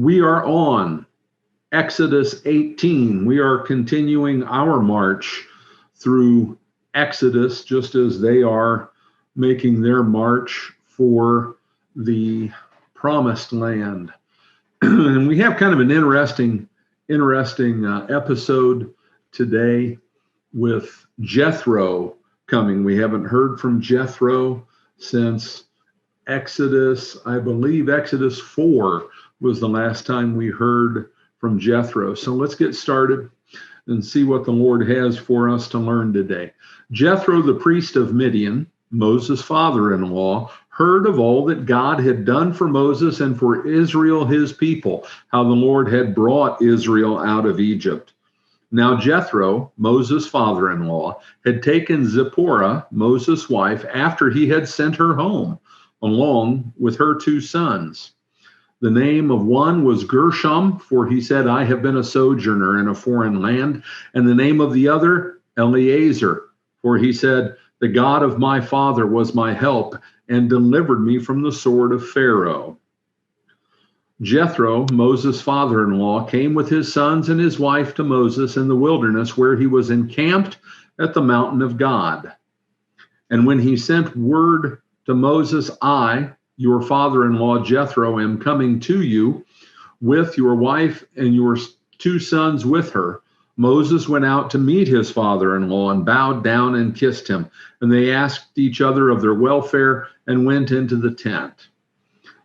We are on Exodus 18. We are continuing our march through Exodus, just as they are making their march for the promised land. And we have kind of an interesting episode today with Jethro coming. We haven't heard from Jethro since Exodus, I believe Exodus 4 was the last time we heard from Jethro. So let's get started and see what the Lord has for us to learn today. Jethro, the priest of Midian, Moses' father-in-law, heard of all that God had done for Moses and for Israel, his people, how the Lord had brought Israel out of Egypt. Now Jethro, Moses' father-in-law, had taken Zipporah, Moses' wife, after he had sent her home, along with her 2 sons. The name of one was Gershom, for he said, I have been a sojourner in a foreign land. And the name of the other, Eleazar, for he said, the God of my father was my help and delivered me from the sword of Pharaoh. Jethro, Moses' father-in-law, came with his sons and his wife to Moses in the wilderness, where he was encamped at the mountain of God. And when he sent word to Moses, I, your father-in-law Jethro, am coming to you with your wife and your 2 sons with her. Moses went out to meet his father-in-law and bowed down and kissed him. And they asked each other of their welfare and went into the tent.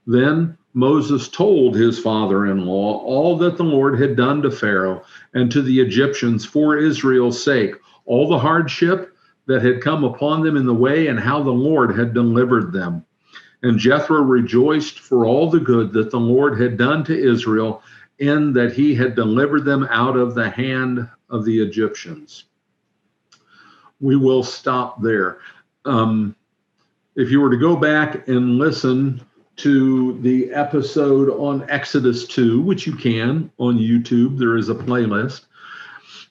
Then Moses told his father-in-law all that the Lord had done to Pharaoh and to the Egyptians for Israel's sake, all the hardship that had come upon them in the way and how the Lord had delivered them. And Jethro rejoiced for all the good that the Lord had done to Israel, in that he had delivered them out of the hand of the Egyptians. We will stop there. If you were to go back and listen to the episode on Exodus 2, which you can on YouTube, there is a playlist.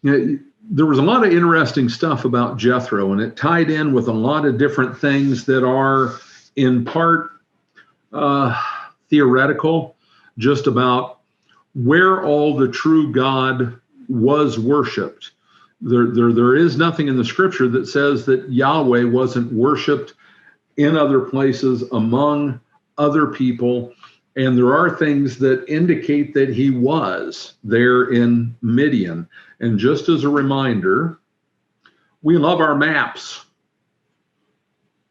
There was a lot of interesting stuff about Jethro, and it tied in with a lot of different things that are in part theoretical, just about where all the true God was worshiped. There is nothing in the scripture that says that Yahweh wasn't worshiped in other places among other people. And there are things that indicate that he was there in Midian. And just as a reminder, we love our maps.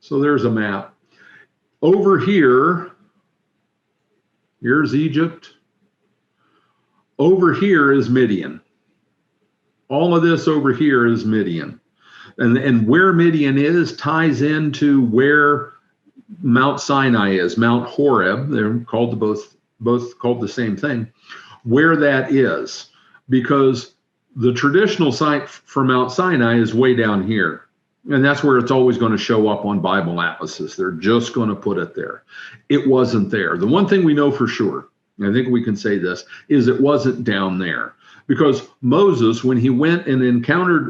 So there's a map. Over here, here's Egypt. Over here is Midian. All of this over here is Midian. And where Midian is ties into where Mount Sinai is, Mount Horeb. They're called both called the same thing. Where that is, because the traditional site for Mount Sinai is way down here. And that's where it's always going to show up on Bible atlases. They're just going to put it there. It wasn't there. The one thing we know for sure, and I think we can say this, is it wasn't down there. Because Moses, when he went and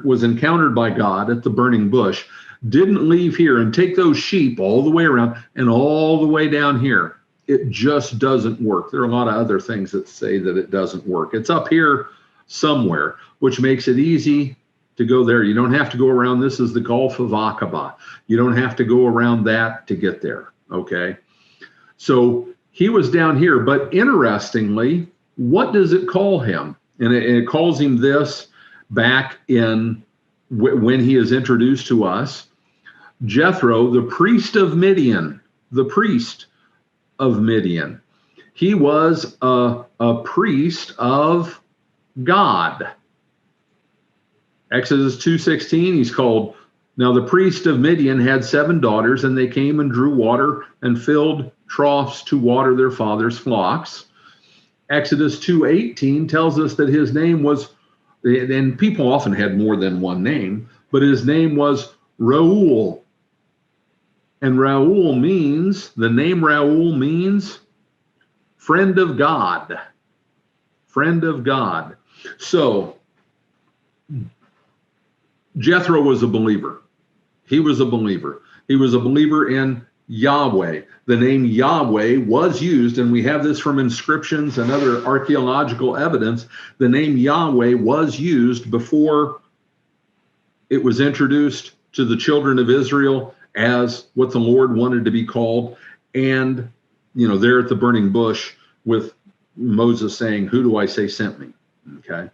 was encountered by God at the burning bush, didn't leave here and take those sheep all the way around and all the way down here. It just doesn't work. There are a lot of other things that say that it doesn't work. It's up here somewhere, which makes it easy to go there. You don't have to go around. This is the Gulf of Aqaba. You don't have to go around that to get there, okay? So he was down here, but interestingly, what does it call him? And it calls him this back in when he is introduced to us. Jethro, the priest of Midian, the priest of Midian. He was a priest of God. Exodus 2:16, he's called, now the priest of Midian had 7 daughters, and they came and drew water and filled troughs to water their father's flocks. Exodus 2:18 tells us that his name was, and people often had more than one name, but his name was Reuel. And the name Reuel means friend of God. Friend of God. So Jethro was a believer. He was a believer. He was a believer in Yahweh. The name Yahweh was used, and we have this from inscriptions and other archaeological evidence. The name Yahweh was used before it was introduced to the children of Israel as what the Lord wanted to be called. And, there at the burning bush with Moses saying, "Who do I say sent me?" Okay.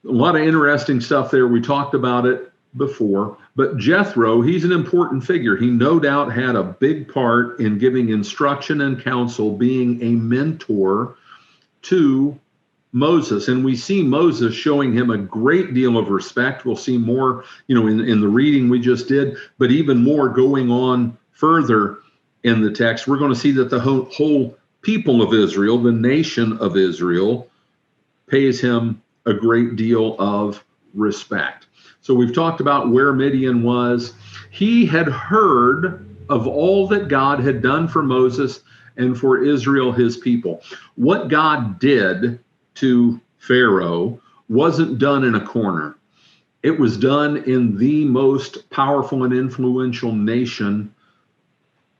A lot of interesting stuff there. We talked about it before, but Jethro, he's an important figure. He no doubt had a big part in giving instruction and counsel, being a mentor to Moses. And we see Moses showing him a great deal of respect. We'll see more, in the reading we just did, but even more going on further in the text. We're going to see that the whole people of Israel, the nation of Israel, pays him a great deal of respect. So we've talked about where Midian was. He had heard of all that God had done for Moses and for Israel, his people. What God did to Pharaoh wasn't done in a corner. It was done in the most powerful and influential nation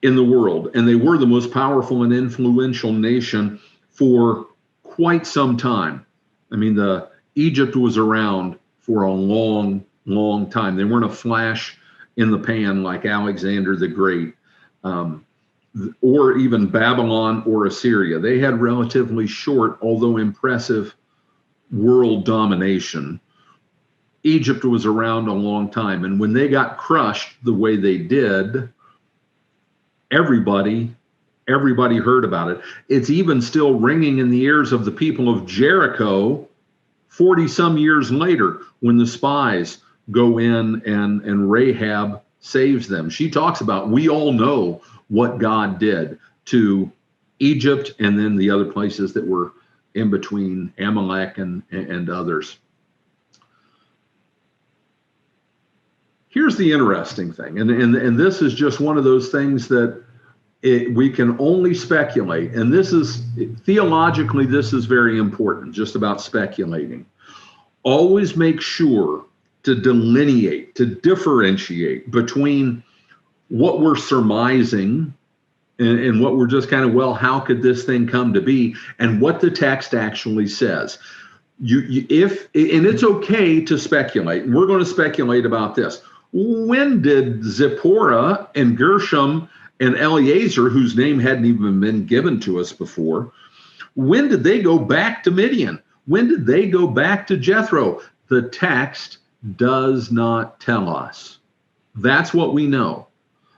in the world. And they were the most powerful and influential nation for quite some time. I mean, Egypt was around for a long, long time. They weren't a flash in the pan like Alexander the Great, or even Babylon or Assyria. They had relatively short, although impressive, world domination. Egypt was around a long time. And when they got crushed the way they did, everybody heard about it. It's even still ringing in the ears of the people of Jericho 40 some years later when the spies go in and Rahab saves them. She talks about, we all know what God did to Egypt and then the other places that were in between, Amalek and others. Here's the interesting thing, and this is just one of those things that we can only speculate, and this is, theologically, this is very important, just about speculating. Always make sure to delineate, to differentiate between what we're surmising and what we're just kind of, well, how could this thing come to be, and what the text actually says. And it's okay to speculate, and we're going to speculate about this. When did Zipporah and Gershom and Eleazar, whose name hadn't even been given to us before, when did they go back to Midian? When did they go back to Jethro? The text does not tell us. That's what we know.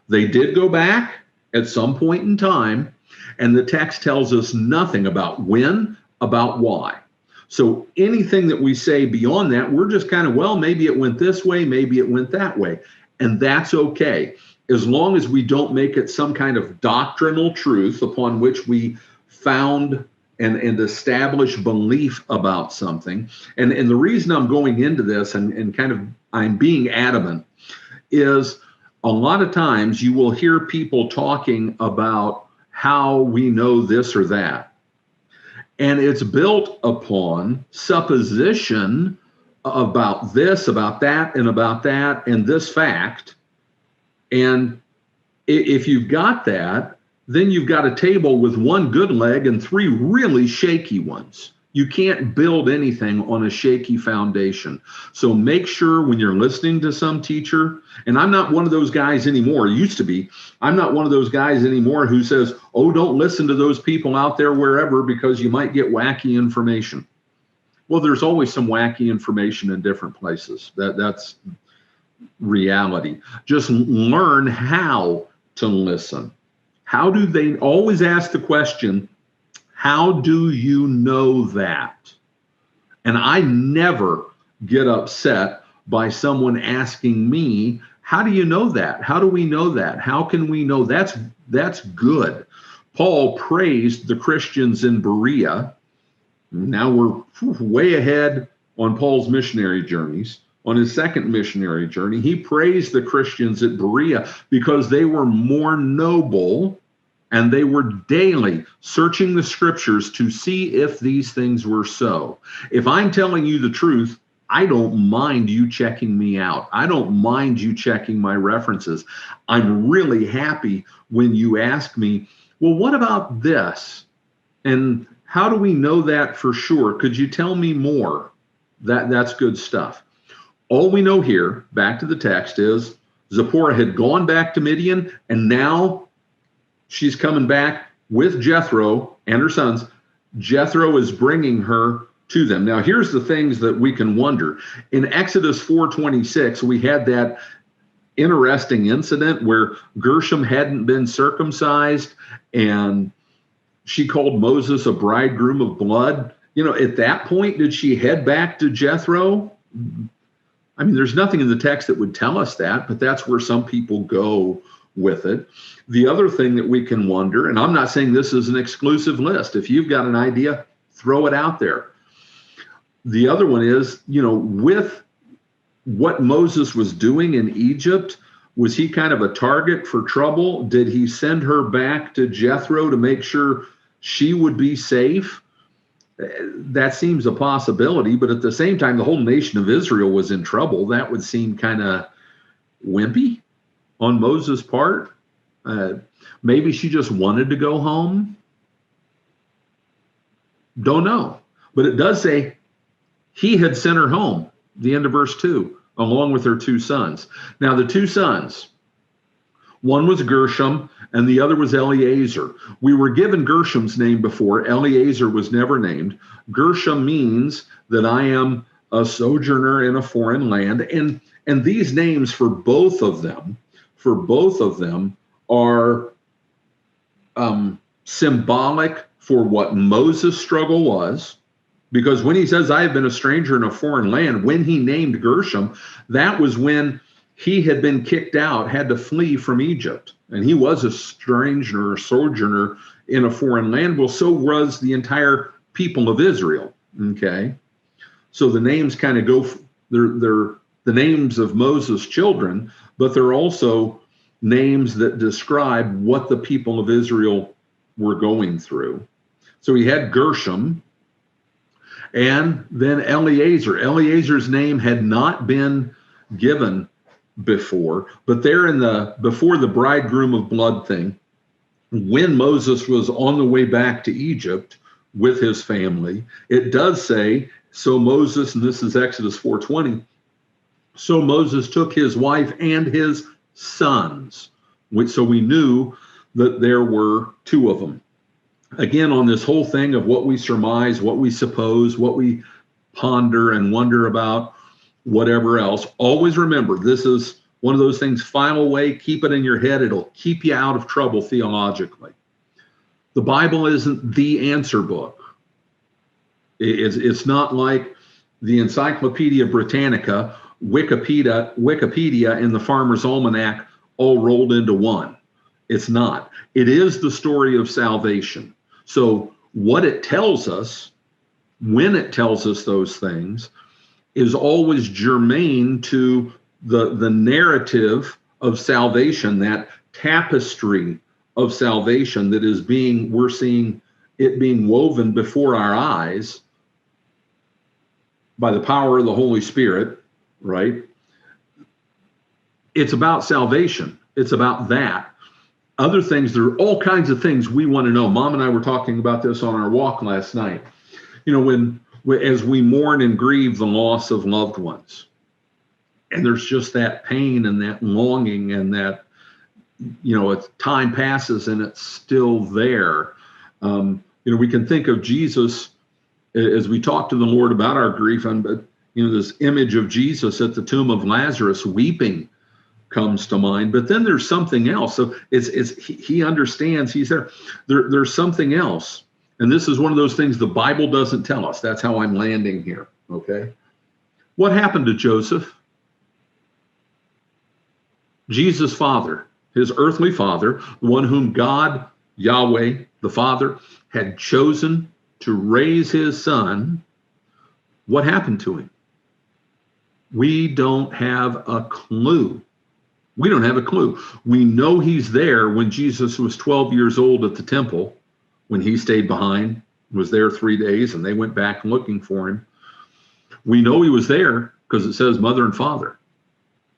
They did go back at some point in time, and the text tells us nothing about when, about why. So anything that we say beyond that, we're just kind of, well, maybe it went this way, maybe it went that way. And that's okay, as long as we don't make it some kind of doctrinal truth upon which we found and establish belief about something. And the reason I'm going into this and kind of I'm being adamant is a lot of times you will hear people talking about how we know this or that. And it's built upon supposition about this, about that, and this fact. And if you've got that, then you've got a table with one good leg and three really shaky ones. You can't build anything on a shaky foundation. So make sure when you're listening to some teacher, and I'm not one of those guys anymore, used to be, I'm not one of those guys anymore who says, oh, don't listen to those people out there wherever because you might get wacky information. Well, there's always some wacky information in different places. That's reality. Just learn how to listen. How do they always ask the question, how do you know that? And I never get upset by someone asking me, how do you know that? How do we know that? How can we know? That's good. Paul praised the Christians in Berea. Now we're way ahead on Paul's missionary journeys. On his second missionary journey, he praised the Christians at Berea because they were more noble and they were daily searching the scriptures to see if these things were so. If I'm telling you the truth, I don't mind you checking me out. I don't mind you checking my references. I'm really happy when you ask me, well, what about this? And how do we know that for sure? Could you tell me more? That's good stuff. All we know here, back to the text, is Zipporah had gone back to Midian, and now she's coming back with Jethro and her sons. Jethro is bringing her to them. Now, here's the things that we can wonder. In Exodus 4:26, we had that interesting incident where Gershom hadn't been circumcised, and she called Moses a bridegroom of blood. At that point, did she head back to Jethro? I mean, there's nothing in the text that would tell us that, but that's where some people go with it. The other thing that we can wonder, and I'm not saying this is an exclusive list. If you've got an idea, throw it out there. The other one is, with what Moses was doing in Egypt, was he kind of a target for trouble? Did he send her back to Jethro to make sure she would be safe? That seems a possibility, but at the same time, the whole nation of Israel was in trouble. That would seem kind of wimpy on Moses' part. Maybe she just wanted to go home. Don't know. But it does say he had sent her home, the end of verse 2, along with her two sons. Now, the two sons, one was Gershom and the other was Eleazar. We were given Gershom's name before. Eleazar was never named. Gershom means that I am a sojourner in a foreign land. And these names for both of them are symbolic for what Moses' struggle was. Because when he says, I have been a stranger in a foreign land, when he named Gershom, that was when he had been kicked out, had to flee from Egypt. And he was a stranger, a sojourner in a foreign land. Well, so was the entire people of Israel. Okay. So the names kind of go, they're the names of Moses' children, but they're also names that describe what the people of Israel were going through. So he had Gershom, and then Eleazar. Eleazar's name had not been given before, but there before the bridegroom of blood thing, when Moses was on the way back to Egypt with his family, it does say, so Moses, and this is Exodus 4:20, so Moses took his wife and his sons. So we knew that there were two of them. Again, on this whole thing of what we surmise, what we suppose, what we ponder and wonder about, whatever else, always remember, this is one of those things, file away, keep it in your head. It'll keep you out of trouble theologically. The Bible isn't the answer book. It's not like the Encyclopedia Britannica, Wikipedia, and the Farmer's Almanac all rolled into one. It's not. It is the story of salvation. So what it tells us, when it tells us those things, is always germane to the narrative of salvation, that tapestry of salvation that is we're seeing it being woven before our eyes by the power of the Holy Spirit, right? It's about salvation. It's about that. Other things, there are all kinds of things we want to know. Mom and I were talking about this on our walk last night. As we mourn and grieve the loss of loved ones, and there's just that pain and that longing and that, time passes and it's still there. We can think of Jesus as we talk to the Lord about our grief, and this image of Jesus at the tomb of Lazarus weeping comes to mind. But then there's something else. So he understands, he's there. There's something else. And this is one of those things the Bible doesn't tell us. That's how I'm landing here. Okay. What happened to Joseph? Jesus' father, his earthly father, the one whom God, Yahweh, the Father, had chosen to raise his son. What happened to him? We don't have a clue. We don't have a clue. We know he's there when Jesus was 12 years old at the temple, when he stayed behind, was there 3 days, and they went back looking for him. We know he was there because it says mother and father.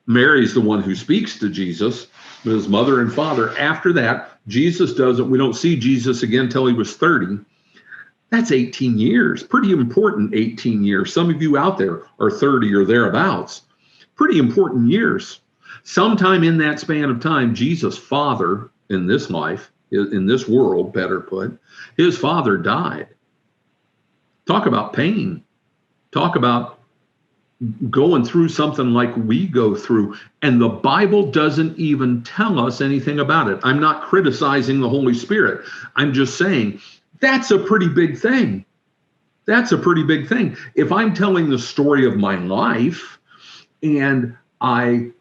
Mary's the one who speaks to Jesus, but his mother and father. After that, Jesus doesn't, we don't see Jesus again until he was 30. That's 18 years, pretty important 18 years. Some of you out there are 30 or thereabouts. Pretty important years. Sometime in that span of time, Jesus' father in this life, in this world, better put, his father died. Talk about pain. Talk about going through something like we go through. And the Bible doesn't even tell us anything about it. I'm not criticizing the Holy Spirit. I'm just saying that's a pretty big thing. That's a pretty big thing. If I'm telling the story of my life and I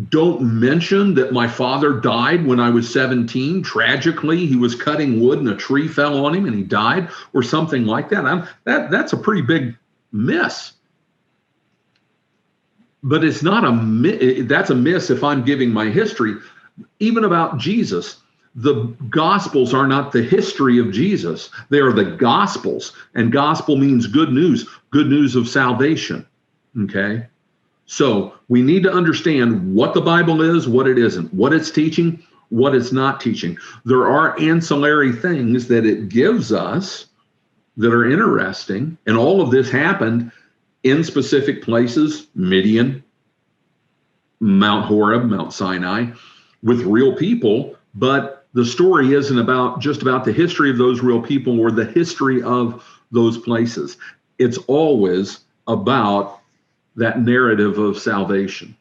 don't mention that my father died when I was 17, tragically, he was cutting wood and a tree fell on him and he died, or something like that, that's a pretty big miss. But it's not that's a miss if I'm giving my history. Even about Jesus, the Gospels are not the history of Jesus. They are the Gospels. And gospel means good news of salvation. Okay? So we need to understand what the Bible is, what it isn't, what it's teaching, what it's not teaching. There are ancillary things that it gives us that are interesting. And all of this happened in specific places, Midian, Mount Horeb, Mount Sinai, with real people. But the story isn't just about the history of those real people or the history of those places. It's always about that narrative of salvation.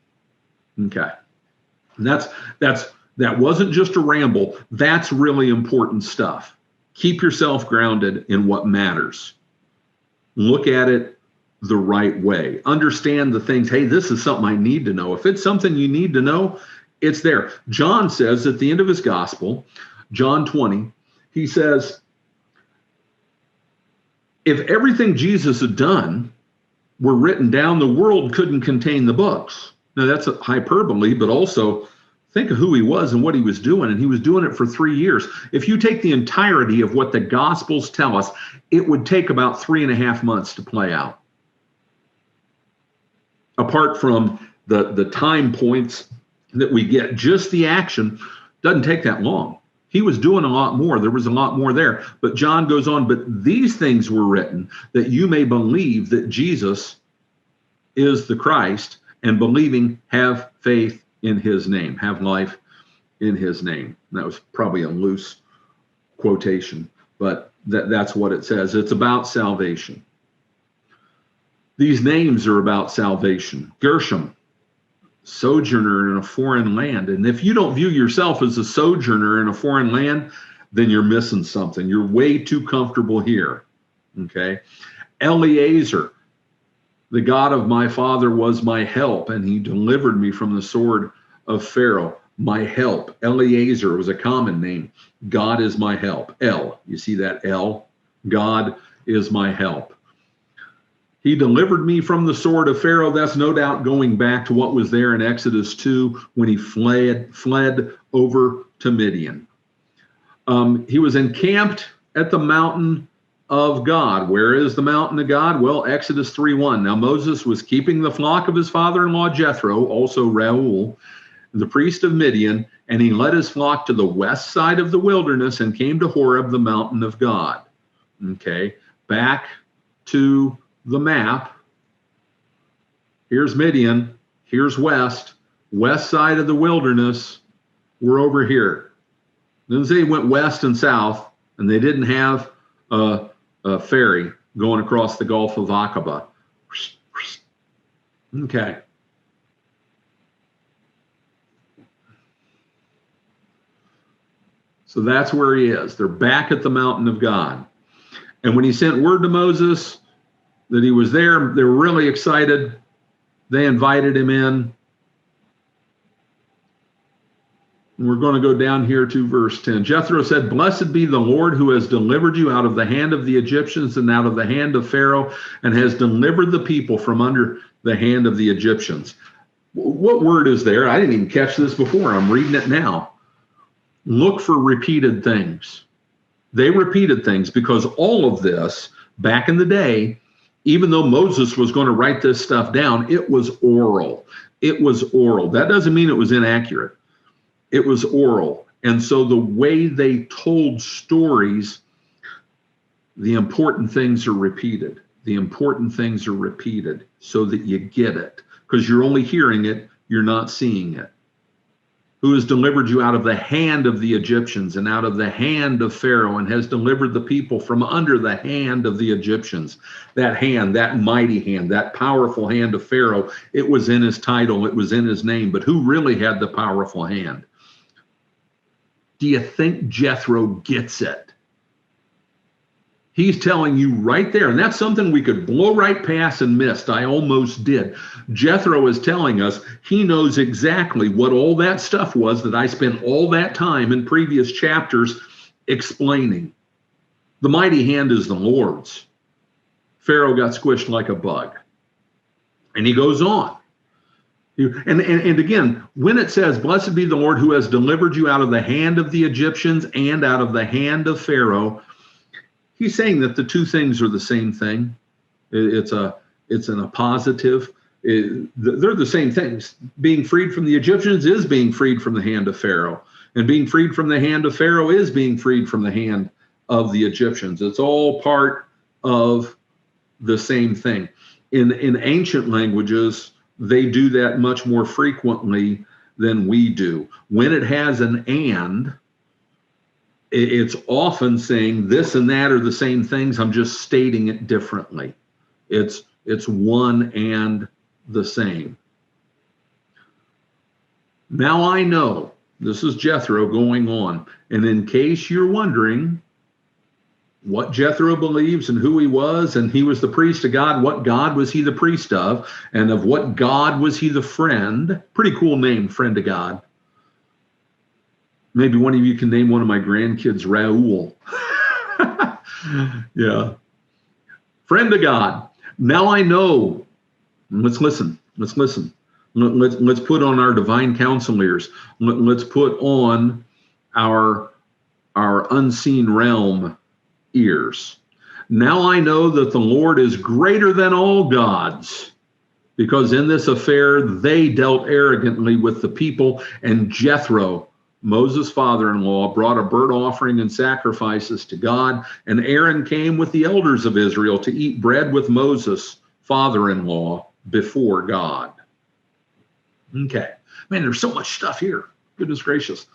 Okay. And that wasn't just a ramble. That's really important stuff. Keep yourself grounded in what matters. Look at it the right way. Understand the things. Hey, this is something I need to know. If it's something you need to know, it's there. John says at the end of his gospel, John 20, he says, if everything Jesus had done were written down, the world couldn't contain the books. Now that's a hyperbole, but also think of who he was and what he was doing. And he was doing it for 3 years. If you take the entirety of what the Gospels tell us, it would take about 3.5 months to play out. Apart from the time points that we get, just the action doesn't take that long. He was doing a lot more. There was a lot more there. But John goes on, but these things were written that you may believe that Jesus is the Christ, and believing, have faith in his name, have life in his name. And that was probably a loose quotation, but that's what it says. It's about salvation. These names are about salvation. Gershom, sojourner in a foreign land. And if you don't view yourself as a sojourner in a foreign land, then you're missing something. You're way too comfortable here. Okay. Eliezer, the God of my father was my help, and he delivered me from the sword of Pharaoh. My help. Eliezer was a common name. God is my help. El, you see that El? God is my help. He delivered me from the sword of Pharaoh. That's no doubt going back to what was there in Exodus 2 when he fled over to Midian. He was encamped at the mountain of God. Where is the mountain of God? Well, Exodus 3:1. Now Moses was keeping the flock of his father-in-law Jethro, also Reuel, the priest of Midian, and he led his flock to the west side of the wilderness and came to Horeb, the mountain of God. Okay, back to the map. Here's Midian, here's west side of the wilderness. We're over here. Then they went west and south, and they didn't have a ferry going across the Gulf of Aqaba. Okay. So that's where he is. They're back at the mountain of God. And when he sent word to Moses that he was there, they were really excited. They invited him in. And we're going to go down here to verse 10. Jethro said, "Blessed be the Lord who has delivered you out of the hand of the Egyptians and out of the hand of Pharaoh, and has delivered the people from under the hand of the Egyptians." What word is there? I didn't even catch this before. I'm reading it now. Look for repeated things. They repeated things because all of this back in the day, Even though Moses was going to write this stuff down, it was oral. It was oral. That doesn't mean it was inaccurate. It was oral. And so the way they told stories, the important things are repeated. The important things are repeated so that you get it, because you're only hearing it, you're not seeing it. Who has delivered you out of the hand of the Egyptians and out of the hand of Pharaoh, and has delivered the people from under the hand of the Egyptians. That hand, that mighty hand, that powerful hand of Pharaoh, it was in his title, it was in his name, but who really had the powerful hand? Do you think Jethro gets it? He's telling you right there, and that's something we could blow right past and missed. I almost did. Jethro is telling us he knows exactly what all that stuff was that I spent all that time in previous chapters explaining. The mighty hand is the Lord's. Pharaoh got squished like a bug. And he goes on. And again, when it says, blessed be the Lord who has delivered you out of the hand of the Egyptians and out of the hand of Pharaoh, he's saying that the two things are the same thing. It's in a positive. They're the same things. Being freed from the Egyptians is being freed from the hand of Pharaoh. And being freed from the hand of Pharaoh is being freed from the hand of the Egyptians. It's all part of the same thing. In ancient languages, they do that much more frequently than we do. When it has an and, it's often saying this and that are the same things. I'm just stating it differently. It's one and the same. Now I know, this is Jethro going on. And in case you're wondering what Jethro believes and who he was, and he was the priest of God, what God was he the priest of, and of what God was he the friend. Pretty cool name, friend of God. Maybe one of you can name one of my grandkids Raoul. Yeah. Friend of God. Now I know. Let's listen. Let's listen. Let's put on our divine counsel ears. Let's put on our unseen realm ears. Now I know that the Lord is greater than all gods, because in this affair they dealt arrogantly with the people, and Jethro, Moses' father-in-law, brought a burnt offering and sacrifices to God, and Aaron came with the elders of Israel to eat bread with Moses' father-in-law before God. Okay. Man, there's so much stuff here. Goodness gracious.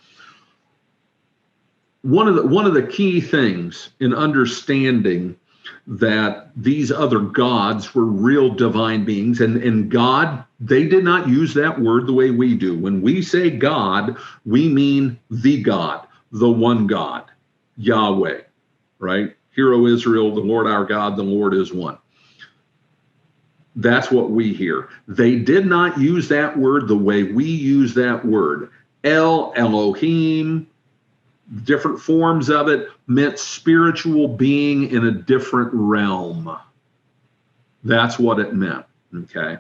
One of the key things in understanding that these other gods were real divine beings, and God, they did not use that word the way we do. When we say God, we mean the God, the one God, Yahweh, right? Hear, O Israel, the Lord our God, the Lord is one. That's what we hear. They did not use that word the way we use that word. El, Elohim, different forms of it meant spiritual being in a different realm. That's what it meant, okay?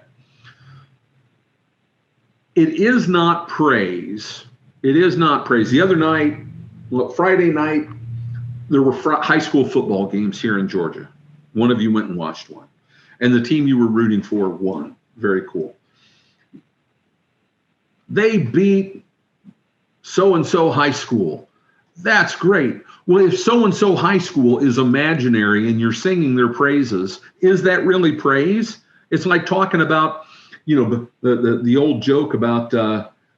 It is not praise. It is not praise. The other night, Friday night, there were high school football games here in Georgia. One of you went and watched one. And the team you were rooting for won. Very cool. They beat so-and-so high school. That's great. Well, if so-and-so high school is imaginary and you're singing their praises, is that really praise? It's like talking about, the old joke about,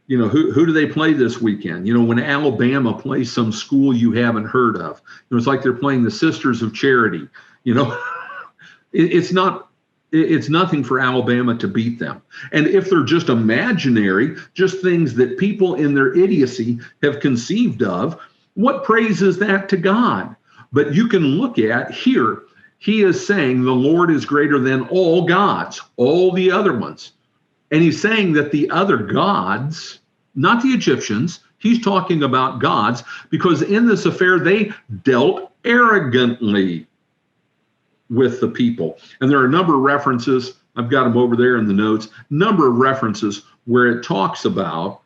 who do they play this weekend? When Alabama plays some school you haven't heard of, it's like they're playing the Sisters of Charity. It's nothing for Alabama to beat them. And if they're just imaginary, just things that people in their idiocy have conceived of, what praise is that to God? But you can look at here, he is saying the Lord is greater than all gods, all the other ones. And he's saying that the other gods, not the Egyptians, he's talking about gods, because in this affair, they dealt arrogantly with the people. And there are a number of references, I've got them over there in the notes, number of references where it talks about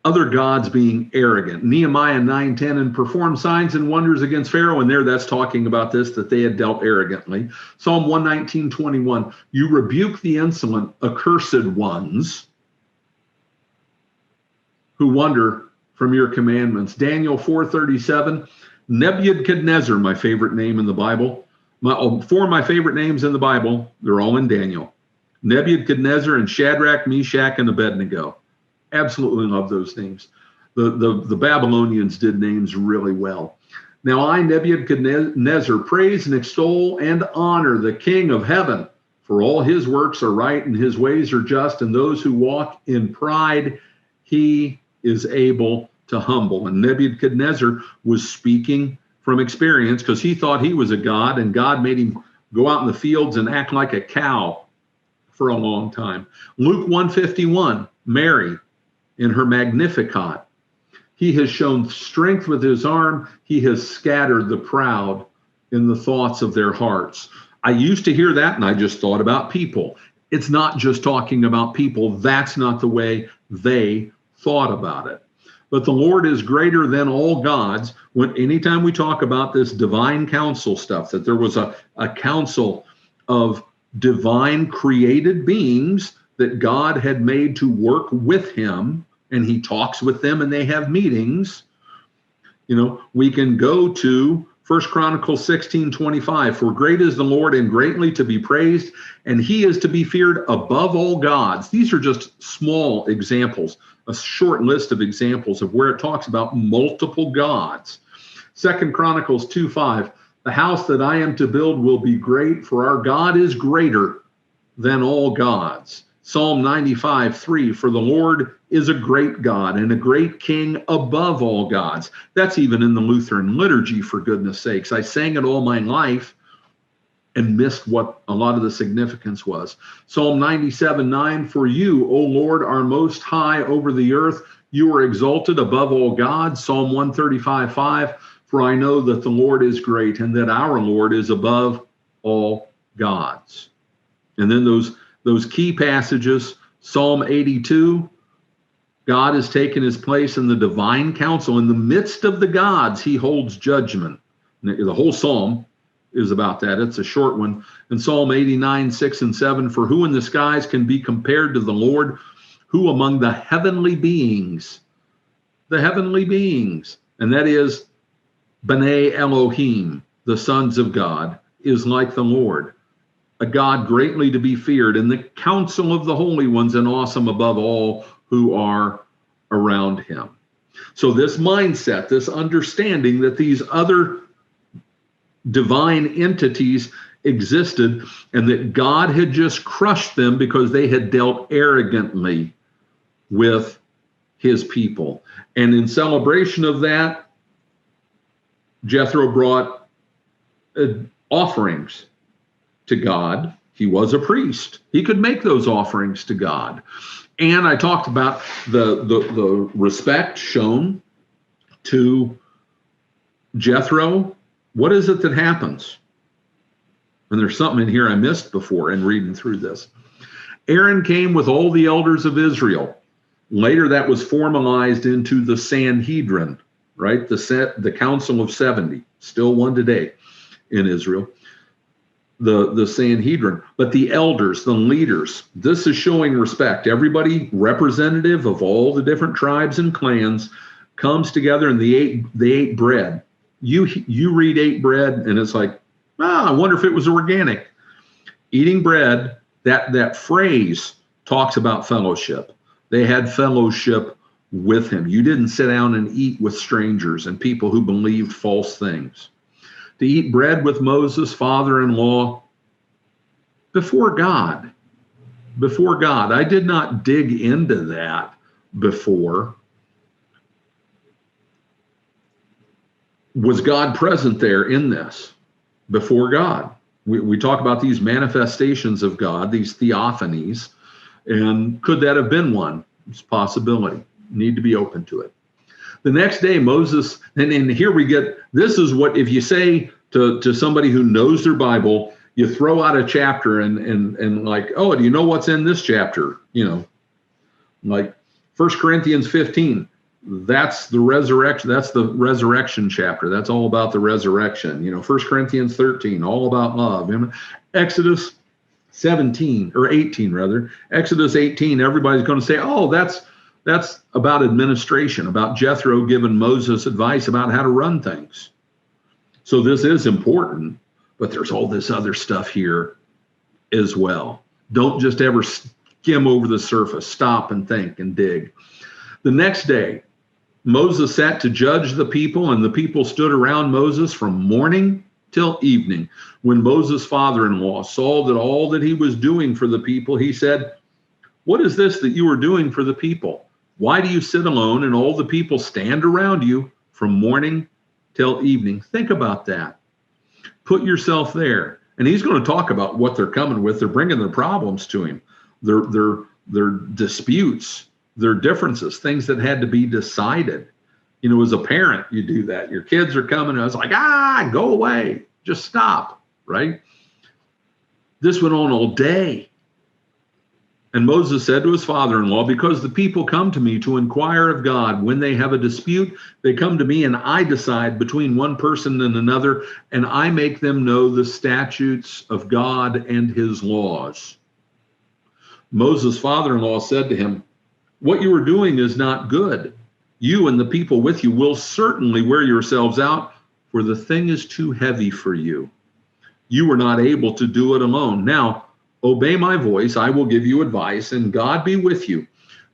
other gods being arrogant. Nehemiah 9:10, and performed signs and wonders against Pharaoh. And there that's talking about this, that they had dealt arrogantly. Psalm 119:21, you rebuke the insolent, accursed ones who wander from your commandments. Daniel 4:37, Nebuchadnezzar, my favorite name in the Bible. Four of my favorite names in the Bible, they're all in Daniel. Nebuchadnezzar and Shadrach, Meshach, and Abednego. Absolutely love those names. The Babylonians did names really well. Now I, Nebuchadnezzar, praise and extol and honor the King of heaven, for all his works are right and his ways are just, and those who walk in pride he is able to humble. And Nebuchadnezzar was speaking from experience, because he thought he was a god, and God made him go out in the fields and act like a cow for a long time. Luke 1:51, Mary in her Magnificat. He has shown strength with his arm. He has scattered the proud in the thoughts of their hearts. I used to hear that and I just thought about people. It's not just talking about people. That's not the way they thought about it. But the Lord is greater than all gods. Anytime we talk about this divine council stuff, that there was a council of divine created beings that God had made to work with him, and he talks with them and they have meetings. We can go to 1 Chronicles 16:25, for great is the Lord and greatly to be praised, and he is to be feared above all gods. These are just small examples, a short list of examples of where it talks about multiple gods. 2 Chronicles 2:5, the house that I am to build will be great, for our God is greater than all gods. Psalm 95:3, for the Lord is a great God and a great King above all gods. That's even in the Lutheran liturgy, for goodness sakes. I sang it all my life and missed what a lot of the significance was. Psalm 97:9, for you, O Lord, are most high over the earth. You are exalted above all gods. Psalm 135:5, for I know that the Lord is great and that our Lord is above all gods. And then those key passages, Psalm 82, God has taken his place in the divine council. In the midst of the gods, he holds judgment. The whole psalm is about that. It's a short one. And Psalm 89:6 and 7, for who in the skies can be compared to the Lord? Who among the heavenly beings, and that is B'nai Elohim, the sons of God, is like the Lord, a God greatly to be feared, in the council of the holy ones, and awesome above all who are around him. So this mindset, this understanding that these other divine entities existed and that God had just crushed them because they had dealt arrogantly with his people. And in celebration of that, Jethro brought offerings to God. He was a priest. He could make those offerings to God. And I talked about the respect shown to Jethro. What is it that happens? And there's something in here I missed before in reading through this. Aaron came with all the elders of Israel. Later that was formalized into the Sanhedrin, right? The Council of 70, still one today in Israel. The Sanhedrin, but the elders, the leaders, this is showing respect. Everybody representative of all the different tribes and clans comes together, and they ate bread. You read ate bread and it's like, I wonder if it was organic. Eating bread, that phrase talks about fellowship. They had fellowship with him. You didn't sit down and eat with strangers and people who believed false things. To eat bread with Moses, father-in-law, before God. I did not dig into that before. Was God present there in this? Before God? We talk about these manifestations of God, these theophanies, and could that have been one? It's a possibility. Need to be open to it. The next day, Moses, and here we get, this is what, if you say to somebody who knows their Bible, you throw out a chapter and like, oh, do you know what's in this chapter? Like 1 Corinthians 15, that's the resurrection. That's the resurrection chapter. That's all about the resurrection. 1 Corinthians 13, all about love. Exodus 17 or 18 rather. Exodus 18, everybody's going to say, oh, that's about administration, about Jethro giving Moses advice about how to run things. So this is important, but there's all this other stuff here as well. Don't just ever skim over the surface. Stop and think and dig. The next day, Moses sat to judge the people, and the people stood around Moses from morning till evening. When Moses' father-in-law saw that all that he was doing for the people, he said, "What is this that you are doing for the people? Why do you sit alone and all the people stand around you from morning till evening?" Think about that. Put yourself there. And he's going to talk about what they're coming with. They're bringing their problems to him, their disputes, their differences, things that had to be decided. As a parent, you do that. Your kids are coming, and it's like, go away. Just stop, right? This went on all day. And Moses said to his father-in-law, "Because the people come to me to inquire of God. When they have a dispute, they come to me, and I decide between one person and another, and I make them know the statutes of God and his laws." Moses' father-in-law said to him, "What you are doing is not good. You and the people with you will certainly wear yourselves out, for the thing is too heavy for you. You were not able to do it alone. Now, obey my voice, I will give you advice, and God be with you.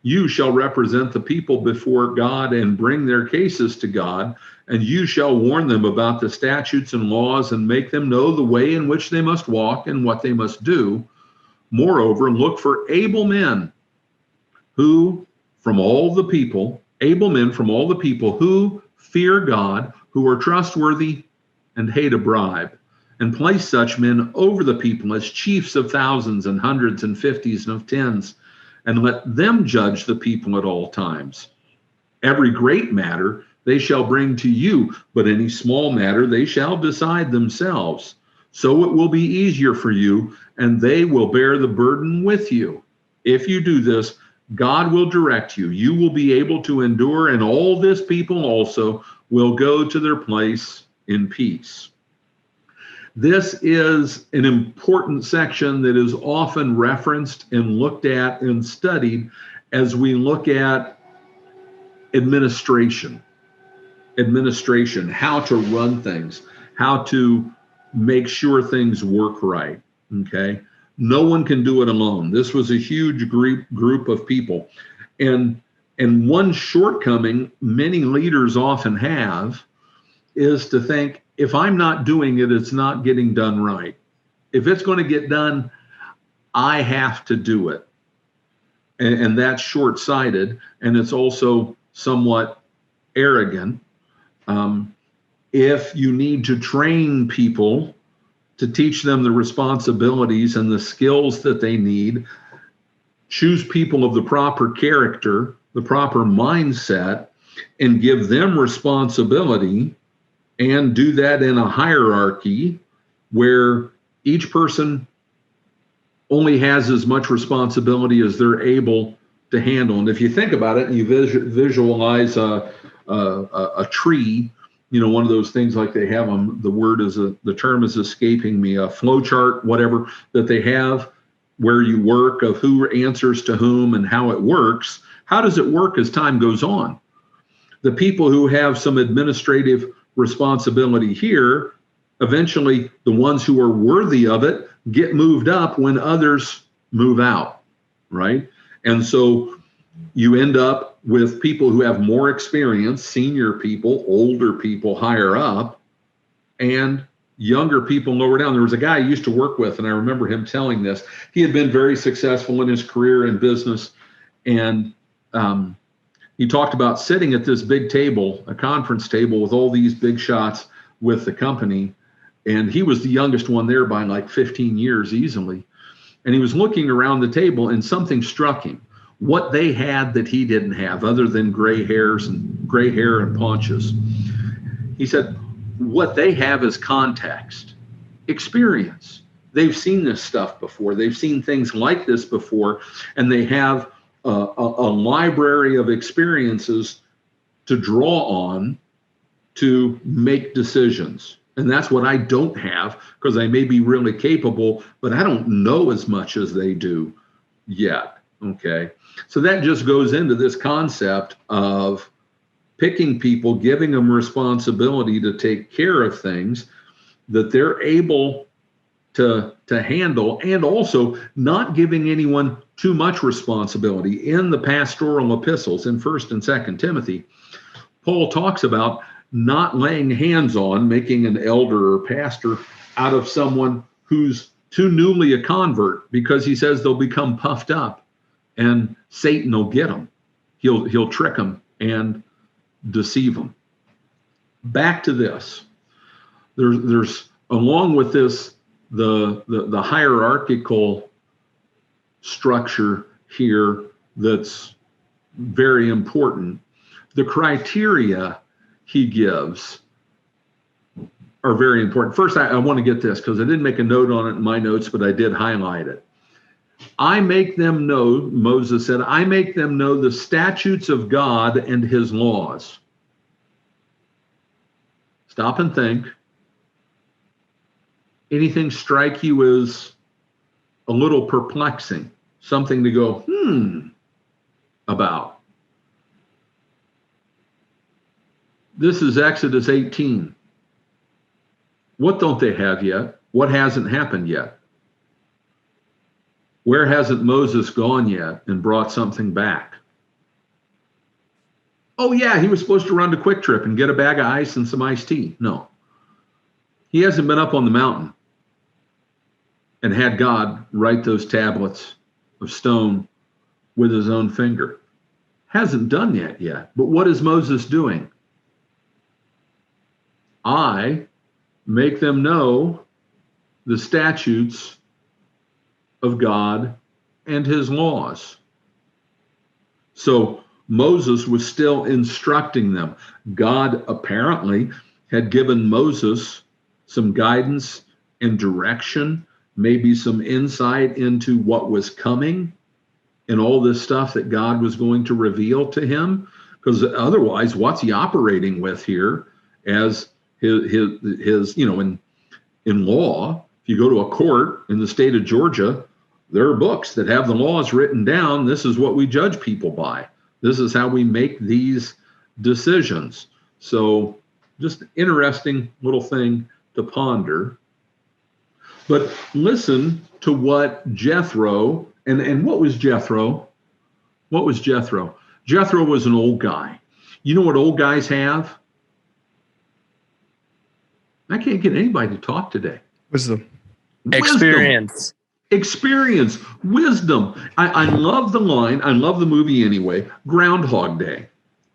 You shall represent the people before God and bring their cases to God, and you shall warn them about the statutes and laws and make them know the way in which they must walk and what they must do. Moreover, look for able men from all the people who fear God, who are trustworthy and hate a bribe. And place such men over the people as chiefs of thousands and hundreds and fifties and of tens, and let them judge the people at all times. Every great matter they shall bring to you, but any small matter they shall decide themselves. So it will be easier for you, and they will bear the burden with you. If you do this, God will direct you. You will be able to endure, and all this people also will go to their place in peace." This is an important section that is often referenced and looked at and studied as we look at administration, how to run things, how to make sure things work right, okay? No one can do it alone. This was a huge group of people. And one shortcoming many leaders often have is to think, if I'm not doing it, it's not getting done right. If it's going to get done, I have to do it. And that's short-sighted, and it's also somewhat arrogant. If you need to train people to teach them the responsibilities and the skills that they need, choose people of the proper character, the proper mindset, and give them responsibility, and do that in a hierarchy where each person only has as much responsibility as they're able to handle. And if you think about it and you visualize a tree, one of those things like they have on the term is escaping me, a flow chart, whatever, that they have where you work of who answers to whom and how it works. How does it work as time goes on? The people who have some administrative responsibility here, eventually the ones who are worthy of it get moved up when others move out, right? And so you end up with people who have more experience, senior people, older people higher up, and younger people lower down. There was a guy I used to work with, and I remember him telling this. He had been very successful in his career in business, and he talked about sitting at this big table, a conference table with all these big shots with the company. And he was the youngest one there by like 15 years easily. And he was looking around the table and something struck him. What they had that he didn't have other than gray hair and paunches. He said, what they have is context, experience. They've seen this stuff before. They've seen things like this before, and they have a library of experiences to draw on to make decisions. And that's what I don't have, because I may be really capable, but I don't know as much as they do yet. Okay. So that just goes into this concept of picking people, giving them responsibility to take care of things that they're able to handle, and also not giving anyone too much responsibility. In the pastoral epistles, in 1st and 2nd Timothy, Paul talks about not laying hands on, making an elder or pastor out of someone who's too newly a convert, because he says they'll become puffed up and Satan will get them. He'll trick them and deceive them. Back to this. There's along with this, the hierarchical structure here that's very important. The criteria he gives are very important. First, I want to get this, because I didn't make a note on it in my notes, but I did highlight it. I make them know, Moses said, I make them know the statutes of God and his laws. Stop and think. Anything strike you as a little perplexing? Something to go, about? This is Exodus 18. What don't they have yet? What hasn't happened yet? Where hasn't Moses gone yet and brought something back? Oh yeah, he was supposed to run to Quick Trip and get a bag of ice and some iced tea. No. He hasn't been up on the mountain and had God write those tablets of stone with his own finger. Hasn't done that yet. But what is Moses doing? I make them know the statutes of God and his laws. So Moses was still instructing them. God apparently had given Moses some guidance and direction, maybe some insight into what was coming and all this stuff that God was going to reveal to him. Because otherwise, what's he operating with here as his in law? If you go to a court in the state of Georgia, there are books that have the laws written down. This is what we judge people by. This is how we make these decisions. So just interesting little thing to ponder. But listen to what Jethro, and what was Jethro? What was Jethro? Jethro was an old guy. You know what old guys have? I can't get anybody to talk today. Wisdom. Experience. Experience, wisdom. I love the line. I love the movie anyway. Groundhog Day,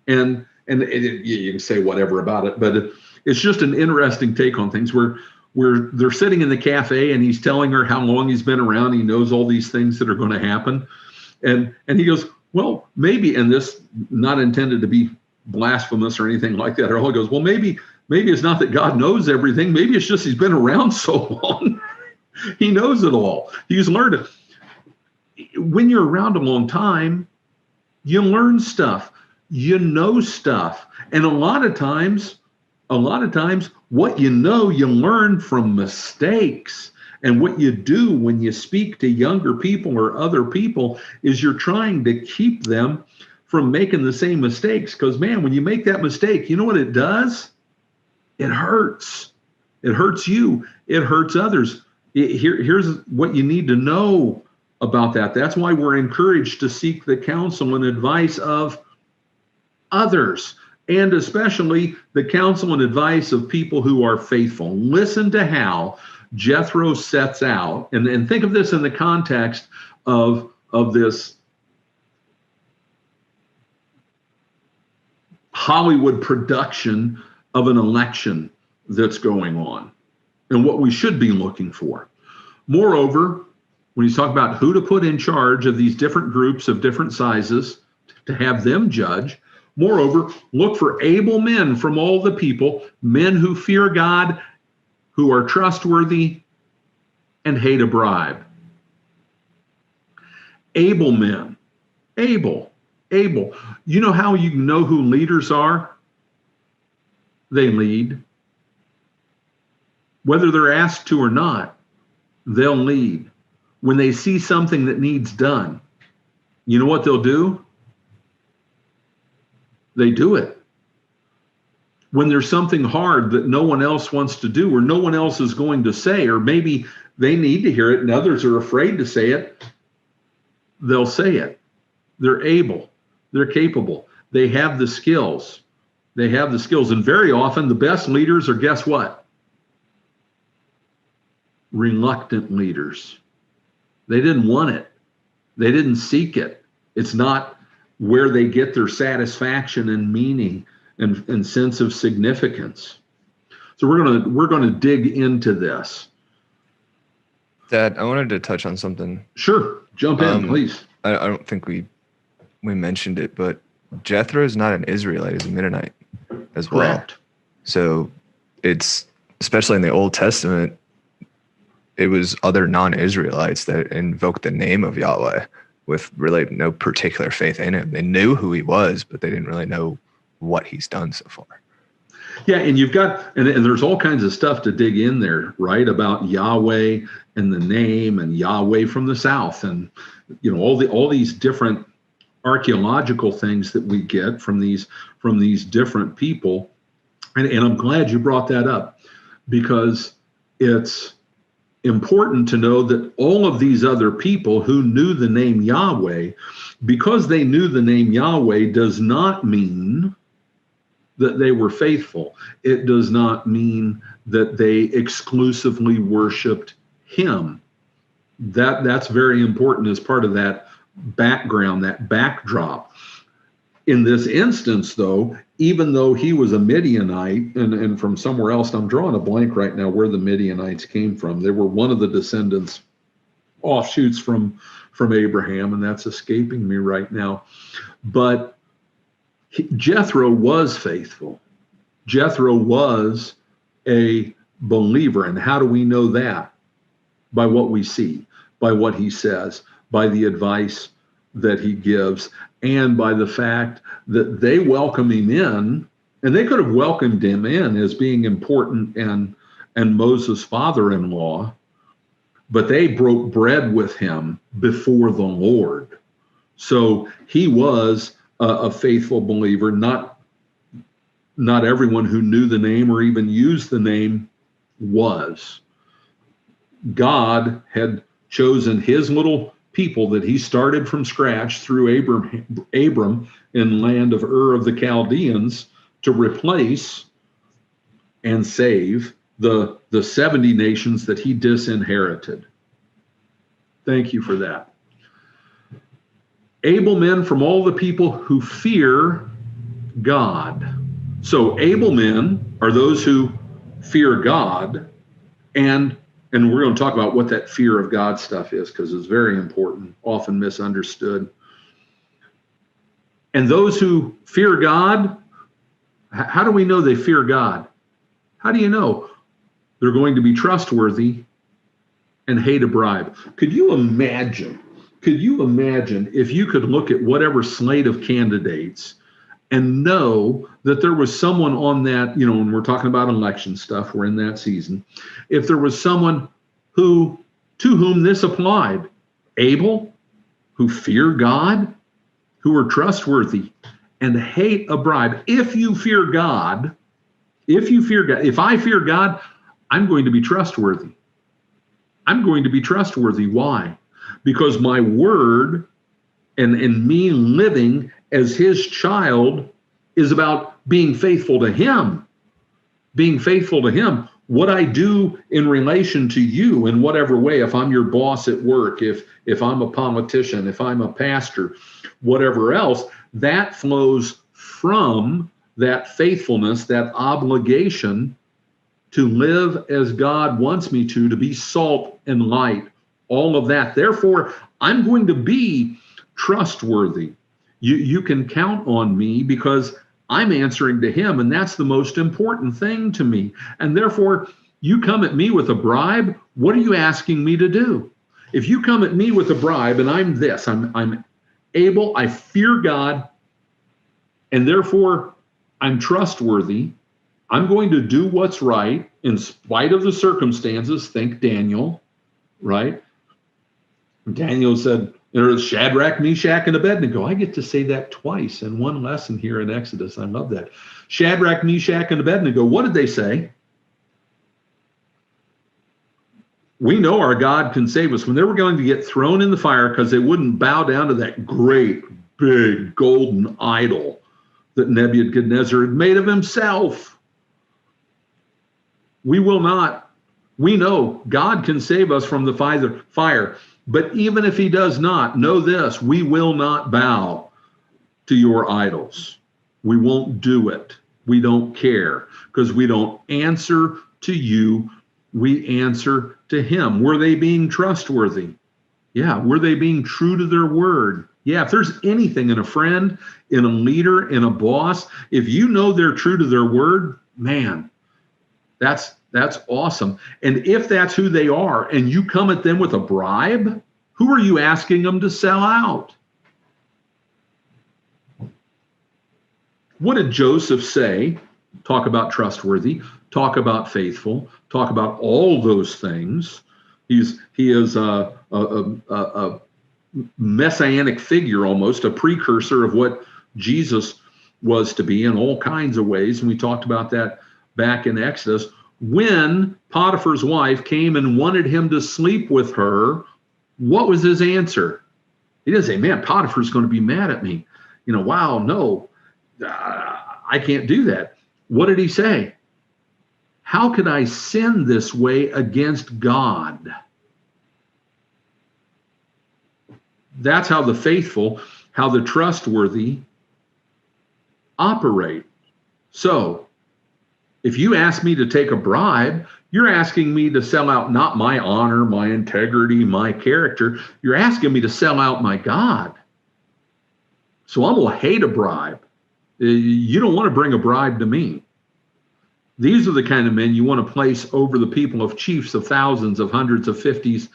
and you can say whatever about it, but it's just an interesting take on things where they're sitting in the cafe and he's telling her how long he's been around. He knows all these things that are going to happen, and he goes, well, maybe, and this not intended to be blasphemous or anything like that. Or he goes, well, maybe it's not that God knows everything. Maybe it's just he's been around so long. He knows it all. He's learned it. When you're around a long time, you learn stuff, you know stuff. And a lot of times, what you know, you learn from mistakes. And what you do when you speak to younger people or other people is you're trying to keep them from making the same mistakes. Because, man, when you make that mistake, you know what it does? It hurts. It hurts you. It hurts others. Here's what you need to know about that. That's why we're encouraged to seek the counsel and advice of others, and especially the counsel and advice of people who are faithful. Listen to how Jethro sets out, and think of this in the context of this Hollywood production of an election that's going on, and what we should be looking for. Moreover, when he's talking about who to put in charge of these different groups of different sizes to have them judge, moreover, look for able men from all the people, men who fear God, who are trustworthy, and hate a bribe. Able men. Able. Able. You know how you know who leaders are? They lead. Whether they're asked to or not, they'll lead. When they see something that needs done, you know what they'll do? They do it. When there's something hard that no one else wants to do, or no one else is going to say, or maybe they need to hear it and others are afraid to say it, they'll say it. They're able. They're capable. They have the skills. They have the skills. And very often the best leaders are, guess what? Reluctant leaders. They didn't want it. They didn't seek it. It's not where they get their satisfaction and meaning and sense of significance. So we're gonna dig into this. Dad, I wanted to touch on something. Sure, jump in, please. I don't think we mentioned it, but Jethro is not an Israelite; he's a Mennonite as well. Correct. So it's, especially in the Old Testament, it was other non-Israelites that invoked the name of Yahweh with really no particular faith in him. They knew who he was, but they didn't really know what he's done so far. Yeah, and you've got, and there's all kinds of stuff to dig in there, right? About Yahweh and the name, and Yahweh from the south, and all these different archaeological things that we get from these different people. And I'm glad you brought that up, because it's important to know that all of these other people who knew the name Yahweh, because they knew the name Yahweh, does not mean that they were faithful. It does not mean that they exclusively worshiped him. That's very important as part of that background, that backdrop. In this instance, though, even though he was a Midianite, and from somewhere else, I'm drawing a blank right now where the Midianites came from. They were one of the descendants, offshoots from Abraham, and that's escaping me right now. But Jethro was faithful. Jethro was a believer. And how do we know that? By what we see, by what he says, by the advice that he gives, and by the fact that they welcome him in. And they could have welcomed him in as being important and Moses' father-in-law, but they broke bread with him before the Lord. So he was a faithful believer. Not everyone who knew the name or even used the name was. God had chosen his little people that he started from scratch through Abram in land of Ur of the Chaldeans to replace and save the 70 nations that he disinherited. Thank you for that. Able men from all the people who fear God. So able men are those who fear God, and we're going to talk about what that fear of God stuff is, because it's very important, often misunderstood. And those who fear God, how do we know they fear God? How do you know? They're going to be trustworthy and hate a bribe. Could you imagine if you could look at whatever slate of candidates and know that there was someone on that, when we're talking about election stuff, we're in that season, if there was someone to whom this applied, able, who fear God, who are trustworthy and hate a bribe. If you fear God, if I fear God, I'm going to be trustworthy. I'm going to be trustworthy. Why? Because my word and me living as his child is about being faithful to him. Being faithful to him. What I do in relation to you in whatever way, if I'm your boss at work, if I'm a politician, if I'm a pastor, whatever else, that flows from that faithfulness, that obligation to live as God wants me to be salt and light, all of that. Therefore, I'm going to be trustworthy. You can count on me because I'm answering to him, and that's the most important thing to me. And therefore, you come at me with a bribe, what are you asking me to do? If you come at me with a bribe and I'm able, I fear God, and therefore I'm trustworthy. I'm going to do what's right in spite of the circumstances. Think Daniel, right? Daniel said, there's Shadrach, Meshach, and Abednego. I get to say that twice in one lesson here in Exodus. I love that. Shadrach, Meshach, and Abednego. What did they say? We know our God can save us. When they were going to get thrown in the fire because they wouldn't bow down to that great, big, golden idol that Nebuchadnezzar had made of himself. We will not. We know God can save us from the fire. But even if he does not, know this, we will not bow to your idols. We won't do it. We don't care because we don't answer to you. We answer to him. Were they being trustworthy? Yeah. Were they being true to their word? Yeah. If there's anything in a friend, in a leader, in a boss, if you know they're true to their word, man, that's awesome. And if that's who they are and you come at them with a bribe, who are you asking them to sell out? What did Joseph say? Talk about trustworthy, talk about faithful, talk about all those things. He is a messianic figure, almost a precursor of what Jesus was to be in all kinds of ways. And we talked about that back in Exodus. When Potiphar's wife came and wanted him to sleep with her, what was his answer? He didn't say, man, Potiphar's going to be mad at me. Wow, no, I can't do that. What did he say? How could I sin this way against God? That's how the faithful, how the trustworthy operate. So, if you ask me to take a bribe, you're asking me to sell out not my honor, my integrity, my character. You're asking me to sell out my God. So I'm going to hate a bribe. You don't want to bring a bribe to me. These are the kind of men you want to place over the people of chiefs of thousands, of hundreds, of fifties,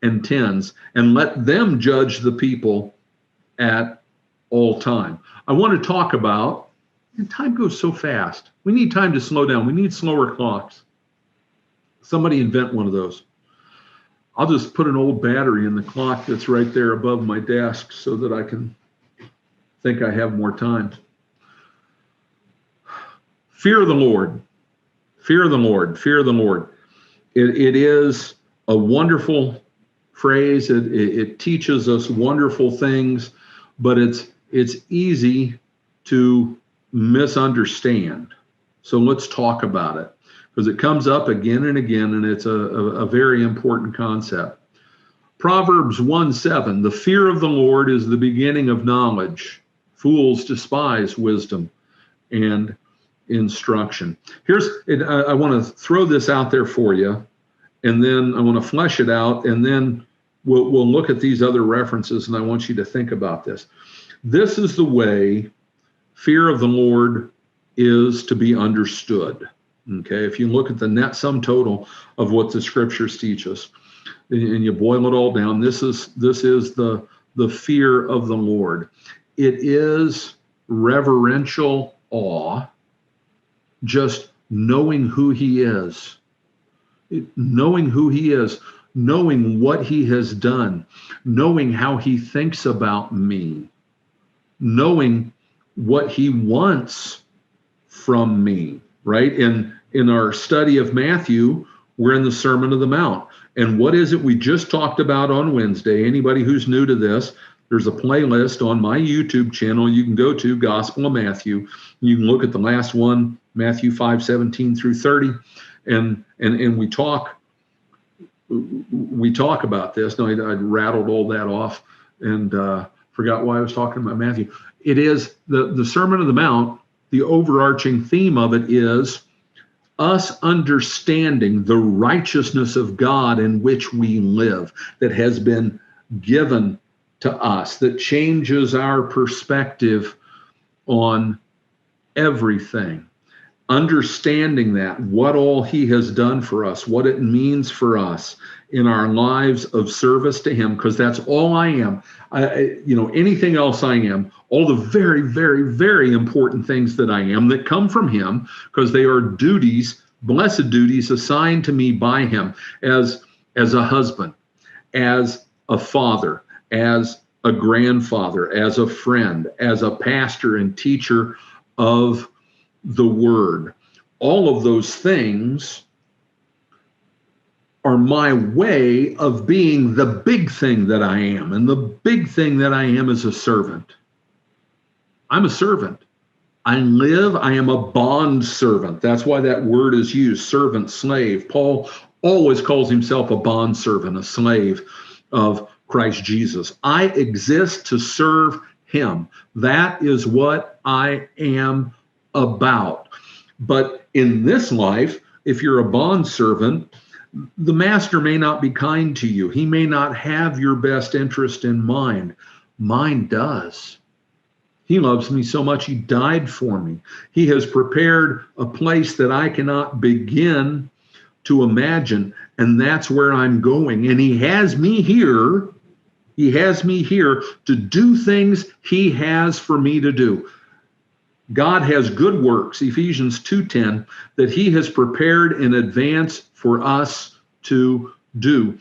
and tens, and let them judge the people at all time. I want to talk about, and time goes so fast. We need time to slow down. We need slower clocks. Somebody invent one of those. I'll just put an old battery in the clock that's right there above my desk so that I can think I have more time. Fear of the Lord. Fear of the Lord. Fear of the Lord. It is a wonderful phrase. It teaches us wonderful things, but it's easy to misunderstand. So let's talk about it, because it comes up again and again, and it's a very important concept. Proverbs 1:7, the fear of the Lord is the beginning of knowledge. Fools despise wisdom and instruction. I want to throw this out there for you, and then I want to flesh it out, and then we'll look at these other references, and I want you to think about this. This is the way fear of the Lord is to be understood. Okay, if you look at the net sum total of what the scriptures teach us, and you boil it all down, this is the fear of the Lord. It is reverential awe, just knowing who he is, knowing what he has done, knowing how he thinks about me, knowing what he wants from me, right? In our study of Matthew, we're in the Sermon on the Mount. And what is it we just talked about on Wednesday? Anybody who's new to this, there's a playlist on my YouTube channel you can go to, Gospel of Matthew. You can look at the last one, Matthew 5:17 through 30, and we talk about this. No, I rattled all that off and forgot why I was talking about Matthew. It is the Sermon on the Mount. The overarching theme of it is us understanding the righteousness of God in which we live, that has been given to us, that changes our perspective on everything. understanding that, what all he has done for us, what it means for us in our lives of service to him, because that's all I am. Anything else I am, all the very, very, very important things that I am that come from him, because they are duties, blessed duties assigned to me by him as a husband, as a father, as a grandfather, as a friend, as a pastor and teacher of the word. All of those things are my way of being the big thing that I am. And the big thing that I am is a servant. I'm a servant. I am a bond servant. That's why that word is used, servant, slave. Paul always calls himself a bond servant, a slave of Christ Jesus. I exist to serve him. That is what I am about. But in this life, if you're a bond servant, the master may not be kind to you. He may not have your best interest in mind. Mine does. He loves me so much, he died for me. He has prepared a place that I cannot begin to imagine, and that's where I'm going. And he has me here. He has me here to do things he has for me to do. God has good works, Ephesians 2:10, that he has prepared in advance for us to do.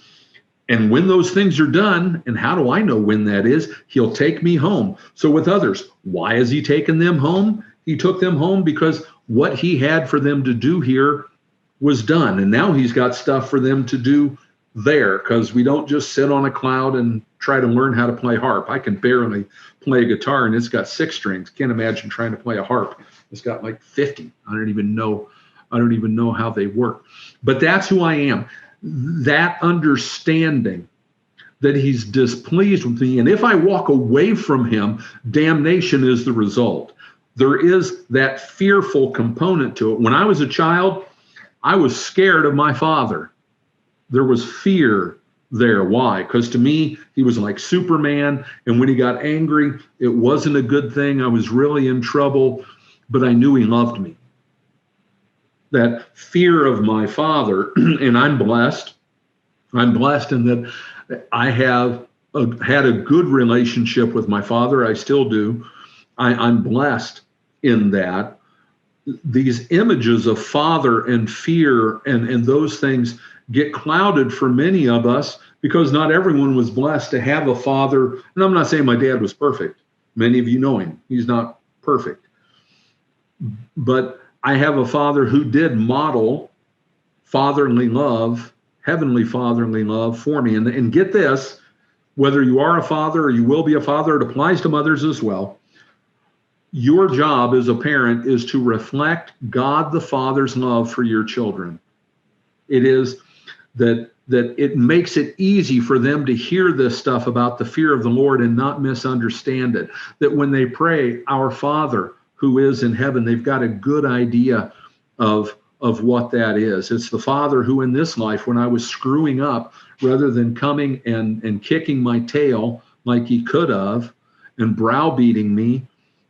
And when those things are done, and how do I know when that is? He'll take me home. So with others, why has he taken them home? He took them home because what he had for them to do here was done. And now he's got stuff for them to do there, because we don't just sit on a cloud and try to learn how to play harp. I can barely play a guitar, and it's got 6 strings. Can't imagine trying to play a harp. It's got like 50. I don't even know how they work. But that's who I am. That understanding that he's displeased with me, and if I walk away from him, damnation is the result. There is that fearful component to it. When I was a child, I was scared of my father. There was fear there. Why? Because to me, he was like Superman. And when he got angry, it wasn't a good thing. I was really in trouble, but I knew he loved me. That fear of my father, and I'm blessed. I'm blessed in that I have had a good relationship with my father. I still do. I'm blessed in that. These images of father and fear and those things get clouded for many of us because not everyone was blessed to have a father. And I'm not saying my dad was perfect. Many of you know him. He's not perfect. But I have a father who did model fatherly love, heavenly fatherly love for me. And get this, whether you are a father or you will be a father, it applies to mothers as well. Your job as a parent is to reflect God the Father's love for your children. It is that it makes it easy for them to hear this stuff about the fear of the Lord and not misunderstand it. That when they pray, "Our Father who is in heaven," they've got a good idea of what that is. It's the Father who in this life, when I was screwing up, rather than coming and kicking my tail like he could have and browbeating me,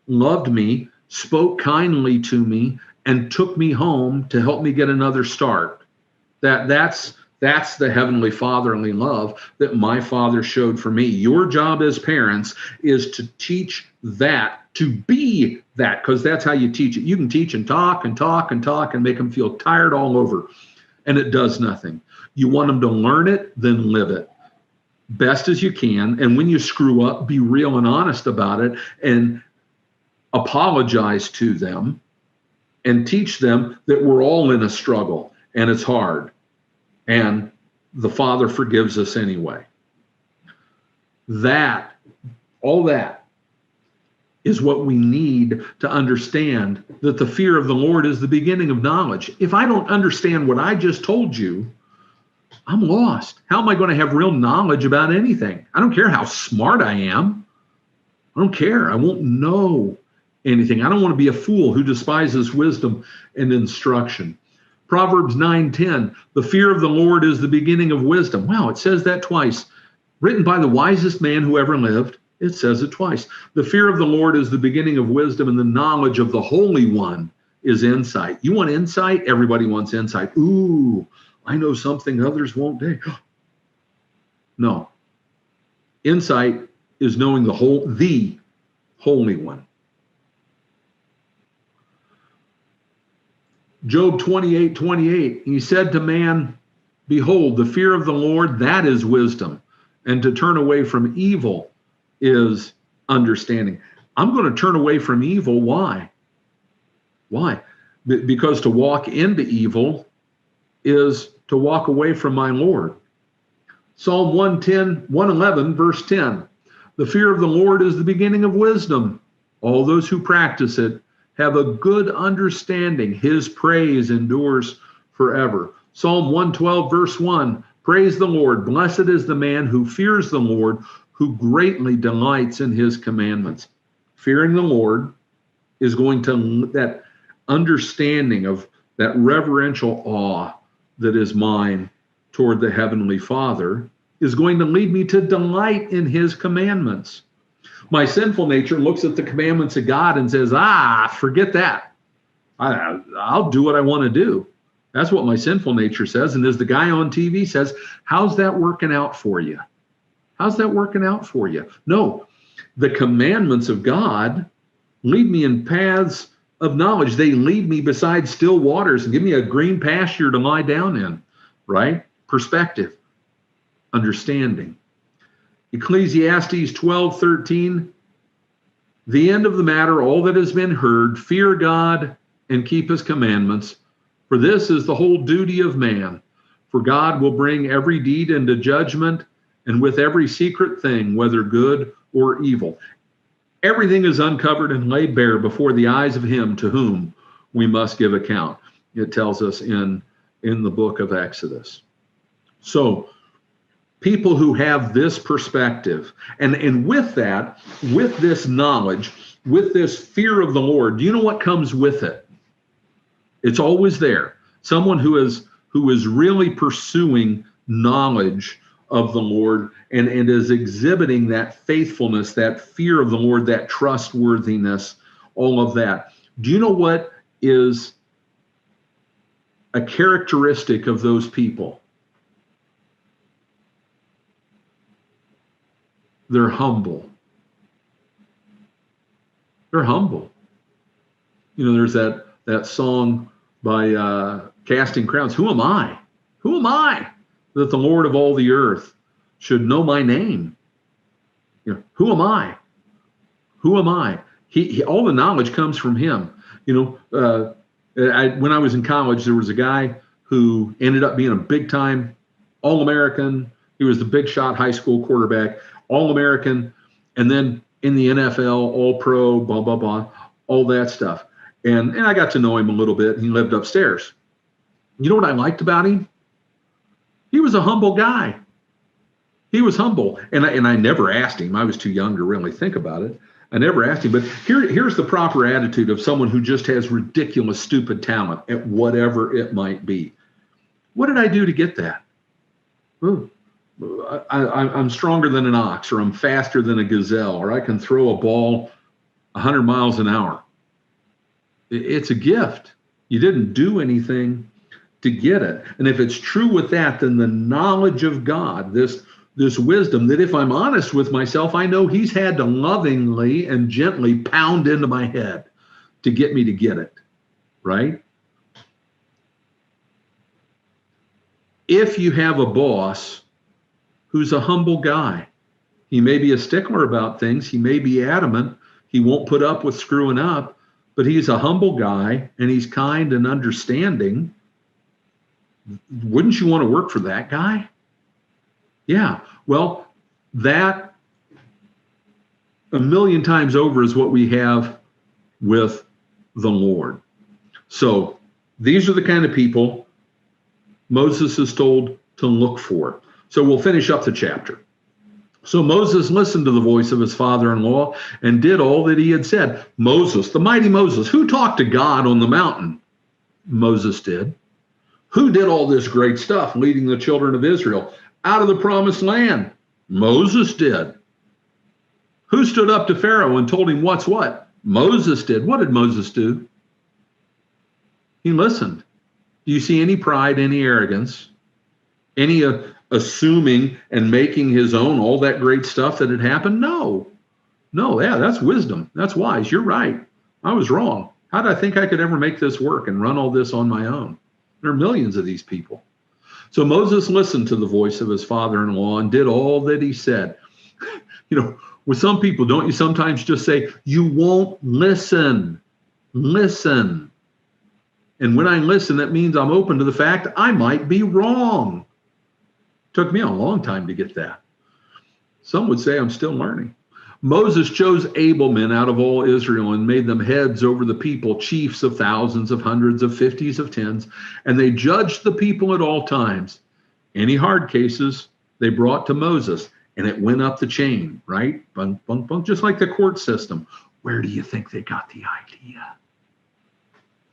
loved me, spoke kindly to me, and took me home to help me get another start. That's the heavenly fatherly love that my father showed for me. Your job as parents is to teach that, to be that, because that's how you teach it. You can teach and talk and talk and talk and make them feel tired all over, and it does nothing. You want them to learn it, then live it best as you can. And when you screw up, be real and honest about it and apologize to them and teach them that we're all in a struggle and it's hard. And the Father forgives us anyway. All that is what we need to understand, that the fear of the Lord is the beginning of knowledge. If I don't understand what I just told you, I'm lost. How am I going to have real knowledge about anything? I don't care how smart I am. I don't care. I won't know anything. I don't want to be a fool who despises wisdom and instruction. Proverbs 9:10, the fear of the Lord is the beginning of wisdom. Wow, it says that twice. Written by the wisest man who ever lived, it says it twice. The fear of the Lord is the beginning of wisdom, and the knowledge of the Holy One is insight. You want insight? Everybody wants insight. Ooh, I know something others won't do. No. Insight is knowing the Holy One. Job 28:28, he said to man, behold, the fear of the Lord, that is wisdom, and to turn away from evil is understanding. I'm going to turn away from evil. Why? Why? Because to walk into evil is to walk away from my Lord. Psalm 111, verse 10, the fear of the Lord is the beginning of wisdom. All those who practice it have a good understanding. His praise endures forever. Psalm 112, verse 1, praise the Lord. Blessed is the man who fears the Lord, who greatly delights in his commandments. Fearing the Lord is going to, that understanding of that reverential awe that is mine toward the Heavenly Father is going to lead me to delight in his commandments. My sinful nature looks at the commandments of God and says, forget that. I'll do what I want to do. That's what my sinful nature says. And as the guy on TV says, how's that working out for you? How's that working out for you? No, the commandments of God lead me in paths of knowledge. They lead me beside still waters and give me a green pasture to lie down in, right? Perspective, understanding. Ecclesiastes 12:13, the end of the matter, all that has been heard, fear God and keep his commandments, for this is the whole duty of man. For God will bring every deed into judgment, and with every secret thing, whether good or evil. Everything is uncovered and laid bare before the eyes of him to whom we must give account. It tells us in the book of Exodus. So people who have this perspective, and with that, with this knowledge, with this fear of the Lord, do you know what comes with it? It's always there. Someone who is really pursuing knowledge of the Lord and is exhibiting that faithfulness, that fear of the Lord, that trustworthiness, all of that. Do you know what is a characteristic of those people? They're humble. They're humble. You know, there's that song by Casting Crowns. Who am I? Who am I that the Lord of all the earth should know my name? You know, who am I? Who am I? He all the knowledge comes from him. You know, when I was in college, there was a guy who ended up being a big-time All-American. He was the big shot high school quarterback, All-American, and then in the NFL, All-Pro, blah, blah, blah, all that stuff. And I got to know him a little bit. He lived upstairs. You know what I liked about him? He was a humble guy. He was humble. And I never asked him. I was too young to really think about it. I never asked him. But here's the proper attitude of someone who just has ridiculous, stupid talent at whatever it might be. What did I do to get that? Ooh, I'm stronger than an ox, or I'm faster than a gazelle, or I can throw a ball 100 miles an hour. It's a gift. You didn't do anything to get it. And if it's true with that, then the knowledge of God, this wisdom, that if I'm honest with myself, I know he's had to lovingly and gently pound into my head to get me to get it, right? If you have a boss who's a humble guy, he may be a stickler about things, he may be adamant, he won't put up with screwing up, but he's a humble guy and he's kind and understanding. Wouldn't you want to work for that guy? Yeah, well, that a million times over is what we have with the Lord. So these are the kind of people Moses is told to look for. So we'll finish up the chapter. So Moses listened to the voice of his father-in-law and did all that he had said. Moses, the mighty Moses, who talked to God on the mountain? Moses did. Who did all this great stuff, leading the children of Israel out of the promised land? Moses did. Who stood up to Pharaoh and told him what's what? Moses did. What did Moses do? He listened. Do you see any pride, any arrogance, any assuming and making his own all that great stuff that had happened? No. Yeah, that's wisdom. That's wise. You're right. I was wrong. How did I think I could ever make this work and run all this on my own? There are millions of these people. So Moses listened to the voice of his father-in-law and did all that he said. With some people, don't you sometimes just say, you won't listen? Listen. And when I listen, that means I'm open to the fact I might be wrong. Took me a long time to get that. Some would say I'm still learning. Moses chose able men out of all Israel and made them heads over the people, chiefs of thousands, of hundreds, of fifties, of tens, and they judged the people at all times. Any hard cases they brought to Moses, and it went up the chain, right? Bunk, bunk, bunk, just like the court system. Where do you think they got the idea?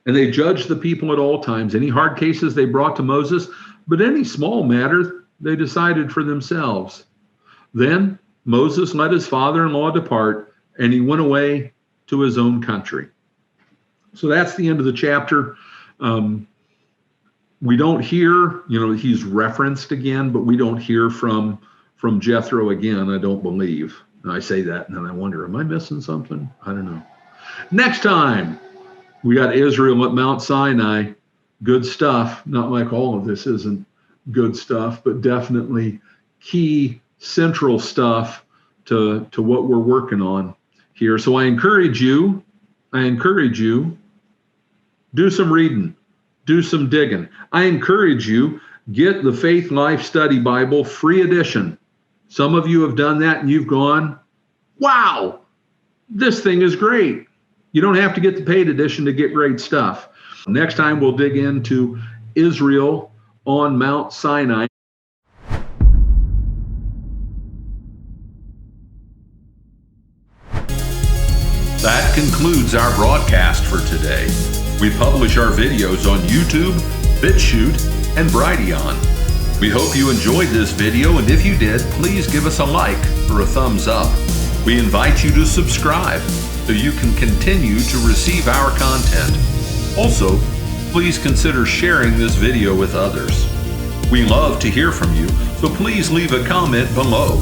And they judged the people at all times. Any hard cases they brought to Moses, but any small matter they decided for themselves. Then Moses let his father-in-law depart, and he went away to his own country. So that's the end of the chapter. We don't hear, he's referenced again, but we don't hear from Jethro again, I don't believe. And I say that, and then I wonder, am I missing something? I don't know. Next time, we got Israel at Mount Sinai. Good stuff. Not like all of this isn't good stuff, but definitely key central stuff to what we're working on here. So I encourage you, do some reading, do some digging. I encourage you, get the Faith Life Study Bible, free edition. Some of you have done that and you've gone, wow, this thing is great. You don't have to get the paid edition to get great stuff. Next time we'll dig into Israel on Mount Sinai. That concludes our broadcast for today. We publish our videos on YouTube, BitChute, and Brighteon. We hope you enjoyed this video, and if you did, please give us a like or a thumbs up. We invite you to subscribe so you can continue to receive our content. Also, please consider sharing this video with others. We love to hear from you, so please leave a comment below.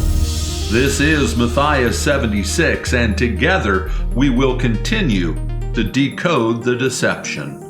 This is Matthias 76, and together we will continue to decode the deception.